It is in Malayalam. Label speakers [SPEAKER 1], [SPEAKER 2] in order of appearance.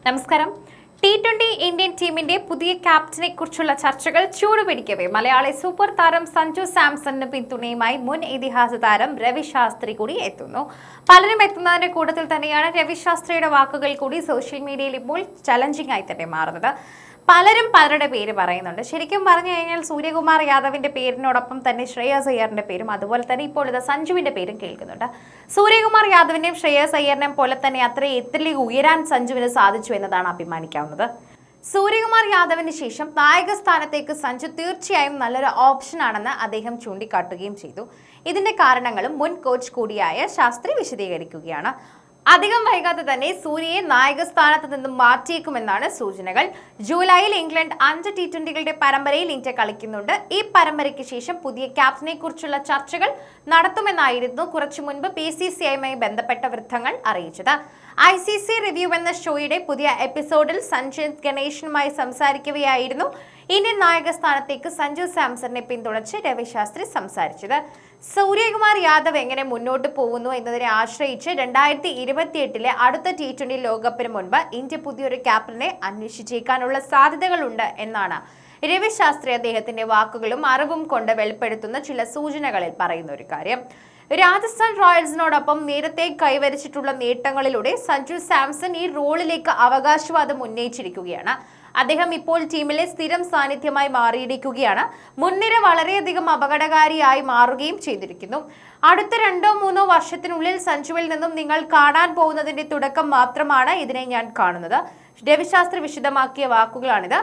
[SPEAKER 1] നമസ്കാരം. T20 ഇന്ത്യൻ ടീമിന്റെ പുതിയ ക്യാപ്റ്റനെ കുറിച്ചുള്ള ചർച്ചകൾ ചൂടുപിടിക്കവേ മലയാളി സൂപ്പർ താരം സഞ്ജു സാംസണിന് പിന്തുണയുമായി മുൻ ഇതിഹാസ താരം രവി ശാസ്ത്രി കൂടി എത്തുന്നു. പലരും എത്തുന്നതിന്റെ കൂട്ടത്തിൽ തന്നെയാണ് രവി ശാസ്ത്രിയുടെ വാക്കുകൾ കൂടി സോഷ്യൽ മീഡിയയിൽ ഇപ്പോൾ ചലഞ്ചിങ് ആയി തന്നെ മാറുന്നത്. പലരും പലരുടെ പേര് പറയുന്നുണ്ട്. ശരിക്കും പറഞ്ഞു കഴിഞ്ഞാൽ സൂര്യകുമാർ യാദവിന്റെ പേരിനോടൊപ്പം തന്നെ ശ്രേയസ് അയ്യറിന്റെ പേരും അതുപോലെ തന്നെ ഇപ്പോൾ ഇത് സഞ്ജുവിന്റെ പേരും കേൾക്കുന്നുണ്ട്. സൂര്യകുമാർ യാദവിന്റെയും ശ്രേയസ് അയ്യറിനെയും പോലെ തന്നെ അത്ര എത്തിലേക്ക് ഉയരാൻ സഞ്ജുവിന് സാധിച്ചു എന്നതാണ് അഭിമാനിക്കാവുന്നത്. സൂര്യകുമാർ യാദവിന് ശേഷം നായക സ്ഥാനത്തേക്ക് സഞ്ജു തീർച്ചയായും നല്ലൊരു ഓപ്ഷനാണെന്ന് അദ്ദേഹം ചൂണ്ടിക്കാട്ടുകയും ചെയ്തു. ഇതിന്റെ കാരണങ്ങളും മുൻ കോച്ച് കൂടിയായ ശാസ്ത്രി വിശദീകരിക്കുകയാണ്. അധികം വൈകാതെ തന്നെ സൂര്യയെ നായക സ്ഥാനത്ത് നിന്നും മാറ്റിയേക്കുമെന്നാണ് സൂചനകൾ. ജൂലൈയിൽ ഇംഗ്ലണ്ട് 5 T20കളുടെ പരമ്പരയിൽ ഇന്ത്യ കളിക്കുന്നുണ്ട്. ഈ പരമ്പരയ്ക്ക് ശേഷം പുതിയ ക്യാപ്റ്റനെ കുറിച്ചുള്ള ചർച്ചകൾ നടത്തുമെന്നായിരുന്നു കുറച്ചു മുൻപ് PCCIയുമായി ബന്ധപ്പെട്ട വൃത്തങ്ങൾ അറിയിച്ചത്. ICC റിവ്യൂ എന്ന ഷോയുടെ പുതിയ എപ്പിസോഡിൽ സഞ്ജിത് ഗണേഷനുമായി സംസാരിക്കവെയായിരുന്നു ഇന്ത്യൻ നായക സ്ഥാനത്തേക്ക് സഞ്ജു സാംസണിനെ പിന്തുണച്ച് രവി ശാസ്ത്രി സംസാരിച്ചത്. സൂര്യകുമാർ യാദവ് എങ്ങനെ മുന്നോട്ട് പോകുന്നു എന്നതിനെ ആശ്രയിച്ച് 2028 അടുത്ത T20 ലോകകപ്പിന് മുൻപ് ഇന്ത്യ പുതിയൊരു ക്യാപ്റ്റനെ അന്വേഷിച്ചേക്കാനുള്ള സാധ്യതകളുണ്ട് എന്നാണ് രവി ശാസ്ത്രി അദ്ദേഹത്തിന്റെ വാക്കുകളും അറിവും കൊണ്ട് വെളിപ്പെടുത്തുന്ന ചില സൂചനകളിൽ പറയുന്ന ഒരു കാര്യം. രാജസ്ഥാൻ റോയൽസിനോടൊപ്പം നേരത്തെ കൈവരിച്ചിട്ടുള്ള നേട്ടങ്ങളിലൂടെ സഞ്ജു സാംസൺ ഈ റോളിലേക്ക് അവകാശവാദം ഉന്നയിച്ചിരിക്കുകയാണ്. അദ്ദേഹം ഇപ്പോൾ ടീമിലെ സ്ഥിരം സാന്നിധ്യമായി മാറിയിരിക്കുകയാണ്. മുൻനിര വളരെയധികം അപകടകാരിയായി മാറുകയും ചെയ്തിരിക്കുന്നു. അടുത്ത 2-3 വർഷത്തിനുള്ളിൽ സഞ്ജുവിൽ നിന്നും നിങ്ങൾ കാണാൻ പോകുന്നതിന്റെ തുടക്കം മാത്രമാണ് ഇതിനെ ഞാൻ കാണുന്നത്. രവിശാസ്ത്രി വിശദമാക്കിയ വാക്കുകളാണിത്.